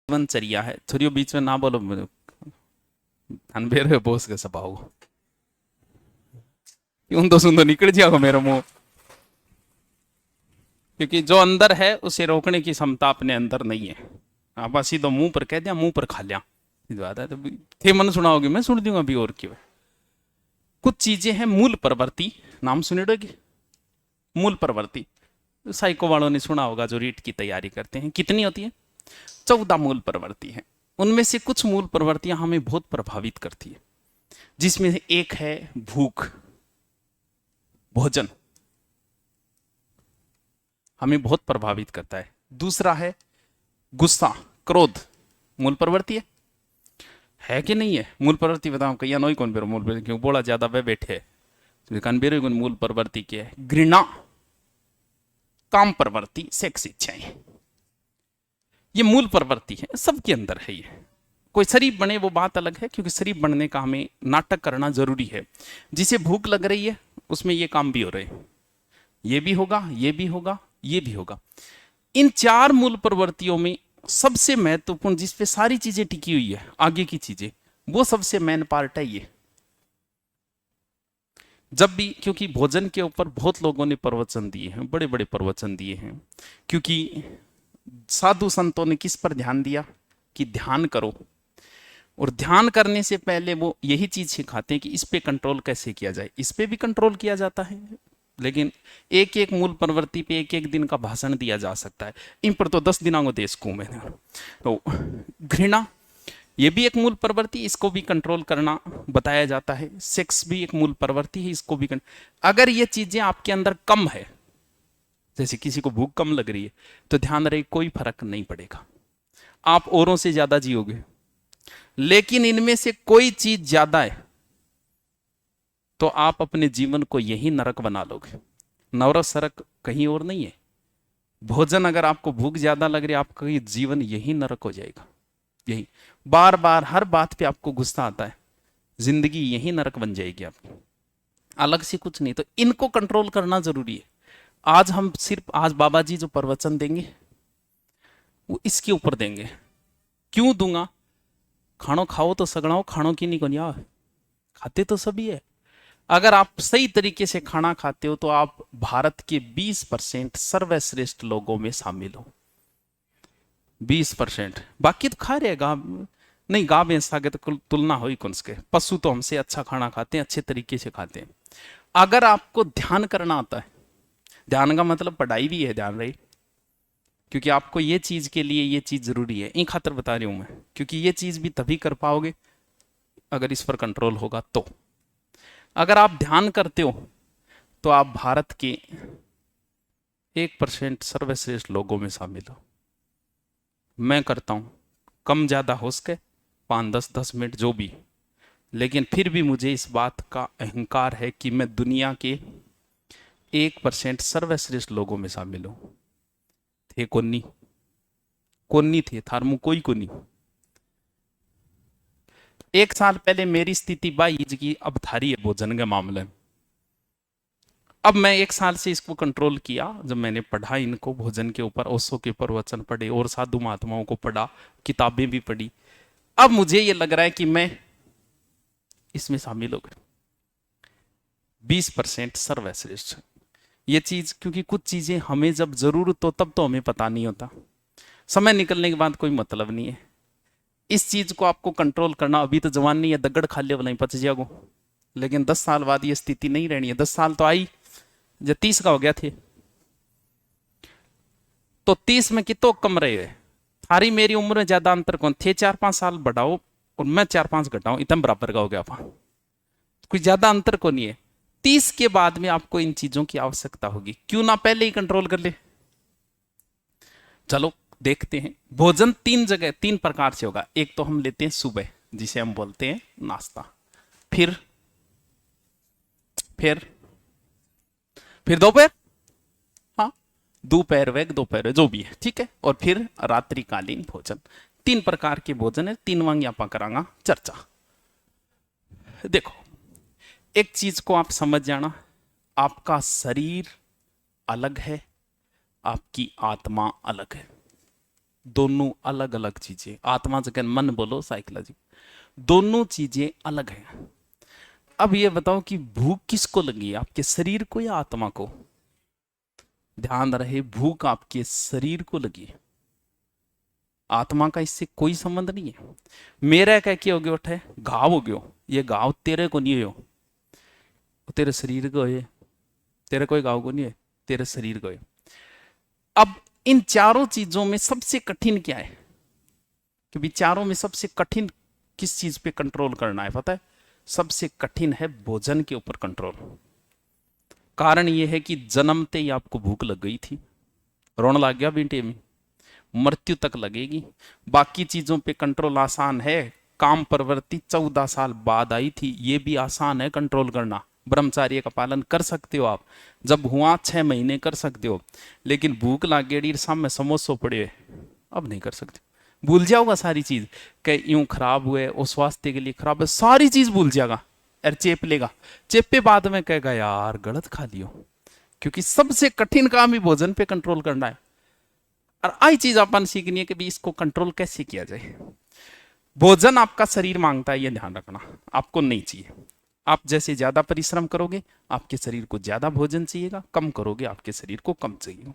जीवनचर्या है। छोरियो बीच में ना बोलो, अनबेर बोस के सबाओ यूं तो सुन तो निकल जाओ मेरे मुंह, क्योंकि जो अंदर है उसे रोकने की क्षमता अपने अंदर नहीं है। आप असी तो मुंह पर कह दिया, मुंह पर खा लिया, बात है। तो थे मन सुनाओगे, मैं सुन दूंगा अभी और क्यों। कुछ चीजें हैं मूल प्रवृत्ति, नाम सुनेडोगे मूल प्रवृत्ति। साइको वालों ने सुना होगा जो रीट की तैयारी करते हैं। कितनी होती है? 14 मूल प्रवृत्ति है। उनमें से कुछ मूल प्रवृत्तियां हमें बहुत प्रभावित करती है, जिसमें से एक है भूख, भोजन हमें बहुत प्रभावित करता है। दूसरा है गुस्सा, क्रोध, मूल प्रवृत्ति है कि नहीं है? मूल प्रवृत्ति बताओ कहिया नोई कौन बेरो मूल प्रवृत्ति, क्यों बोला ज्यादा वे बैठे कन बेरो मूल प्रवृत्ति क्या है? घृणा, काम प्रवृत्ति, सेक्स इच्छाएं, ये मूल प्रवृत्ति है, सबके अंदर है ये। कोई शरीफ बने वो बात अलग है, क्योंकि शरीफ बनने का हमें नाटक करना जरूरी है। जिसे भूख लग रही है उसमें ये काम भी हो रहे हैं, ये भी होगा, ये भी होगा, ये भी होगा। इन चार मूल प्रवृत्तियों में सबसे महत्वपूर्ण, जिसपे सारी चीजें टिकी हुई है आगे की चीजें, वो सबसे मेन पार्ट है ये। जब भी, क्योंकि भोजन के ऊपर बहुत लोगों ने प्रवचन दिए हैं, बड़े बड़े प्रवचन दिए हैं, क्योंकि साधु संतों ने किस पर ध्यान दिया कि ध्यान करो, और ध्यान करने से पहले वो यही चीज सिखाते हैं कि इस पे कंट्रोल कैसे किया जाए। इस पे भी कंट्रोल किया जाता है, लेकिन एक एक मूल प्रवृत्ति पे एक एक दिन का भाषण दिया जा सकता है। इन पर तो 10 दिनों को देश को मैंने। तो घृणा, ये भी एक मूल प्रवृत्ति, इसको भी कंट्रोल करना बताया जाता है। सेक्स भी एक मूल प्रवृत्ति है, इसको भी अगर ये चीजें आपके अंदर कम है, जैसे किसी को भूख कम लग रही है, तो ध्यान रहे कोई फर्क नहीं पड़ेगा, आप औरों से ज्यादा जियोगे। लेकिन इनमें से कोई चीज ज्यादा है तो आप अपने जीवन को यही नरक बना लोगे। नरक सरक कहीं और नहीं है। भोजन, अगर आपको भूख ज्यादा लग रही है, आपका ये जीवन यही नरक हो जाएगा। यही बार बार हर बात पे आपको गुस्सा आता है, जिंदगी यही नरक बन जाएगी आपकी, अलग से कुछ नहीं। तो इनको कंट्रोल करना जरूरी है। आज हम सिर्फ, आज बाबा जी जो प्रवचन देंगे वो इसके ऊपर देंगे। क्यों दूंगा? खानो खाओ तो सगड़ाओ, खानों की नहीं कोनिया, खाते तो सभी है। अगर आप सही तरीके से खाना खाते हो तो आप भारत के 20% सर्वश्रेष्ठ लोगों में शामिल हो। 20%, बाकी तो खा रहे गाँव नहीं, गाँव भैंस आगे तो तुलना हो ही कौन सके। पशु तो हमसे अच्छा खाना खाते हैं, अच्छे तरीके से खाते हैं। अगर आपको ध्यान करना आता है, ध्यान का मतलब पढ़ाई भी है, ध्यान रही, क्योंकि आपको ये चीज के लिए ये चीज जरूरी है, इन खातर बता रही हूं मैं, क्योंकि ये चीज भी तभी कर पाओगे अगर इस पर कंट्रोल होगा। तो अगर आप ध्यान करते हो तो आप भारत के 1% सर्वश्रेष्ठ लोगों में शामिल हो। मैं करता हूं, कम ज्यादा हो सके, 5-10 मिनट जो भी, लेकिन फिर भी मुझे इस बात का अहंकार है कि मैं दुनिया के 1% सर्वश्रेष्ठ लोगों में शामिल हूं। थे कोनी कोनी थे थारमु कोई कोनी। 1 साल पहले मेरी स्थिति बाई की अब थारी है भोजन के मामले में। अब मैं 1 साल से इसको कंट्रोल किया, जब मैंने पढ़ा इनको भोजन के ऊपर, ओशो के प्रवचन पढ़े और साधु महात्माओं को पढ़ा, किताबें भी पढ़ी, अब मुझे ये लग रहा है कि मैं इसमें शामिल हो गया। 20% सर्वश्रेष्ठ ये चीज, क्योंकि कुछ चीजें हमें जब जरूरत हो तब तो हमें पता नहीं होता, समय निकलने के बाद कोई मतलब नहीं है। इस चीज को आपको कंट्रोल करना, अभी तो जवान नहीं है, दगड़ खा लिया नहीं पच जाओ, लेकिन 10 साल बाद ये स्थिति नहीं रहनी है। 10 साल तो आई, जब 30 का हो गया थे, तो 30 में कितो कम रहे हुए। थारी मेरी उम्र में ज्यादा अंतर कौन थे, 4-5 साल बढ़ाओ और मैं 4-5 घटाऊं, इतना बराबर का हो गया। कोई ज्यादा अंतर को नहीं है। 30 के बाद में आपको इन चीजों की आवश्यकता होगी, क्यों ना पहले ही कंट्रोल कर ले। चलो देखते हैं। भोजन 3 प्रकार से होगा। एक तो हम लेते हैं सुबह, जिसे हम बोलते हैं नाश्ता, फिर फिर फिर दोपहर, हाँ दोपहर वेग दोपहर जो भी है ठीक है, और फिर रात्रिकालीन भोजन। 3 प्रकार के भोजन है, 3 वांगी आप करांगा चर्चा। देखो, एक चीज को आप समझ जाना, आपका शरीर अलग है, आपकी आत्मा अलग है। दोनों अलग अलग चीजें। आत्मा जगह मन बोलो साइकोलॉजी, दोनों चीजें अलग हैं। अब ये बताओ कि भूख किसको लगी, आपके शरीर को या आत्मा को? ध्यान रहे, भूख आपके शरीर को लगी, आत्मा का इससे कोई संबंध नहीं है। मेरा क्या किया हो गया, उठे घाव हो गयो, ये घाव तेरे को नहीं हो, तेरे शरीर को है, तेरे कोई घाव को नहीं है, तेरे शरीर को है। अब इन चारों चीजों में सबसे कठिन क्या है? क्योंकि चारों में सबसे कठिन किस चीज पे कंट्रोल करना है पता है? सबसे कठिन है भोजन के ऊपर कंट्रोल। कारण यह है कि जन्मते ही आपको भूख लग गई थी, रोने लग गया बेटे में, मृत्यु तक लगेगी। बाकी चीजों पे कंट्रोल आसान है, काम प्रवृत्ति 14 साल बाद आई थी, ये भी आसान है कंट्रोल करना, ब्रह्मचार्य का पालन कर सकते हो आप, जब हुआ 6 महीने कर सकते हो। लेकिन भूख लाग गई सामने समोसो पड़े, अब नहीं कर सकते, भूल जाओगा सारी चीज, कि यूं खराब हुए और स्वास्थ्य के लिए खराब है, सारी चीज भूल जाएगा और चेप लेगा, चेपे बाद में कहेगा यार गलत खा लियो। क्योंकि सबसे कठिन काम ही भोजन पे कंट्रोल करना है। और आई चीज अपन सीखनी है कि भी इसको कंट्रोल कैसे किया जाए। भोजन आपका शरीर मांगता है, ये ध्यान रखना, आपको नहीं चाहिए। आप जैसे ज्यादा परिश्रम करोगे आपके शरीर को ज्यादा भोजन चाहिएगा, कम करोगे आपके शरीर को कम चाहिए।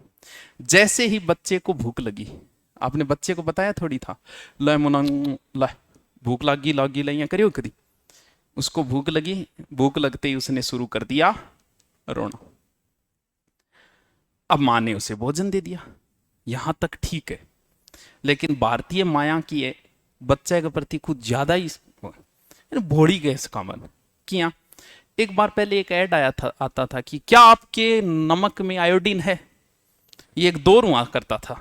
जैसे ही बच्चे को भूख लगी, आपने बच्चे को बताया थोड़ी था, ला मुना ला भूख लगी लगी ला करियो करी, उसको भूख लगी, भूख लगते ही उसने शुरू कर दिया रोना। अब मां ने उसे भोजन दे दिया, यहां तक ठीक है। लेकिन भारतीय माया की है बच्चे के प्रति कुछ ज्यादा ही भोड़ी गए इसका मन किया। एक बार पहले एक ऐड आता था कि क्या आपके नमक में आयोडीन है, ये एक दौर हुआ करता था।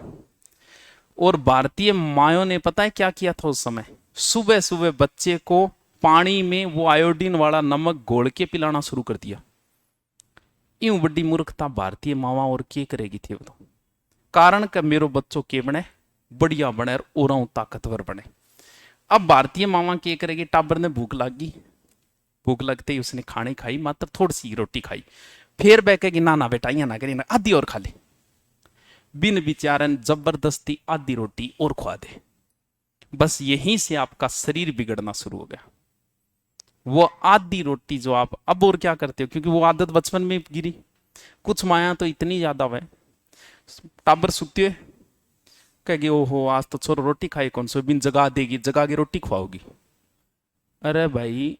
और भारतीय मायों ने पता है क्या किया था उस समय, सुबह सुबह बच्चे को पानी में वो आयोडीन वाला नमक घोल के पिलाना शुरू कर दिया। यूं बड़ी मूर्खता भारतीय मावा और के करेगी थी वो तो। कारण का मेरो बच्चों के बने बढ़िया बने और ताकतवर बने। अब भारतीय मावा के करेगी, टाबर ने भूख लगी, भूख लगते ही उसने खाने खाई, मात्र थोड़ी सी रोटी खाई, फिर बह कहेगी ना ना बेटा ये ना करी ना, आधी और खा ले, बिन विचारन जबरदस्ती आधी रोटी और खुआ दे। बस यहीं से आपका शरीर बिगड़ना शुरू हो गया। वो आधी रोटी जो आप अब और क्या करते हो, क्योंकि वो आदत बचपन में गिरी, कुछ माया तो इतनी ज्यादा है, टाबर सुखती है कहेगी ओहो आज तो छोरो रोटी खाई कौन सो, बिन जगा देगी, जगा के रोटी खुआओगी। अरे भाई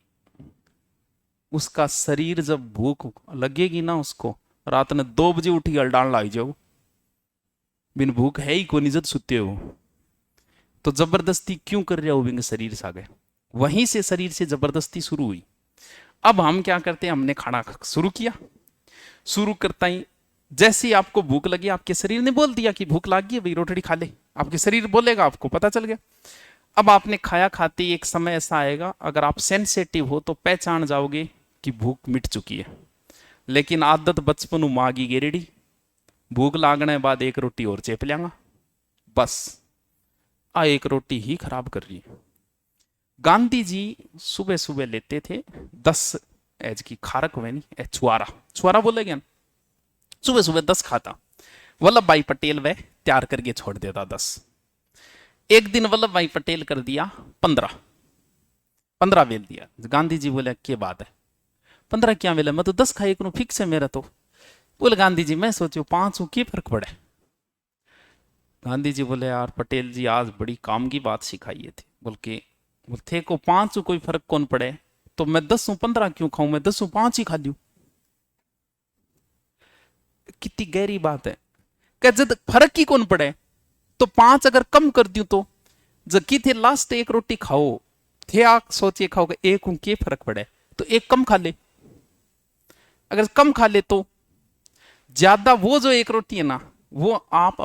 उसका शरीर जब भूख लगेगी ना उसको, रात ने 2 बजे उठी हलडान लाई जाओ, बिन भूख है ही कोई निजत सुते हो, तो जबरदस्ती क्यों कर रहे हो बिन शरीर से आगे। वहीं से शरीर से जबरदस्ती शुरू हुई। अब हम क्या करते हैं, हमने खाना शुरू किया, शुरू करता ही जैसे ही आपको भूख लगी, आपके शरीर ने बोल दिया कि भूख लगी है भाई रोटी खा ले, आपके शरीर बोलेगा, आपको पता चल गया। अब आपने खाया, खाते एक समय ऐसा आएगा, अगर आप सेंसिटिव हो तो पहचान जाओगे कि भूख मिट चुकी है। लेकिन आदत बचपन मागी गेरेडी, भूख लागने बाद एक रोटी और चेप लेंगा, बस आ एक रोटी ही खराब कर रही है। गांधी जी सुबह सुबह लेते थे 10 एज की खारक हुए नहीं छुआरा, छुआरा बोलेगे ना, सुबह सुबह 10 खाता। वल्लभ भाई पटेल वह तैयार करके छोड़ देता 10। एक दिन वल्लभ भाई पटेल कर दिया 15 बेल दिया। गांधी जी बोले क्या बात है 15 क्या बेले, मैं तो 10 खाई करूं फिक्स है मेरा तो। बोले गांधी जी मैं सोचू 5 हूं क्या फर्क पड़े। गांधी जी बोले यार पटेल जी आज बड़ी काम की बात सिखाई थी, बोल के थे को 5 कोई फर्क कौन पड़े, तो मैं 10 हूं 15 क्यों खाऊं, मैं 10 हूं 5 ही खा लूं। कितनी गहरी बात है, क्या जब फर्क ही कौन पड़े तो 5 अगर कम कर दूं तो जबकि थे लास्ट एक रोटी खाओ थे, आप सोचिए खाओगे एक हूं क्या फर्क पड़े, तो एक कम खा ले। अगर कम खा ले तो ज्यादा वो जो एक रोटी है ना वो आप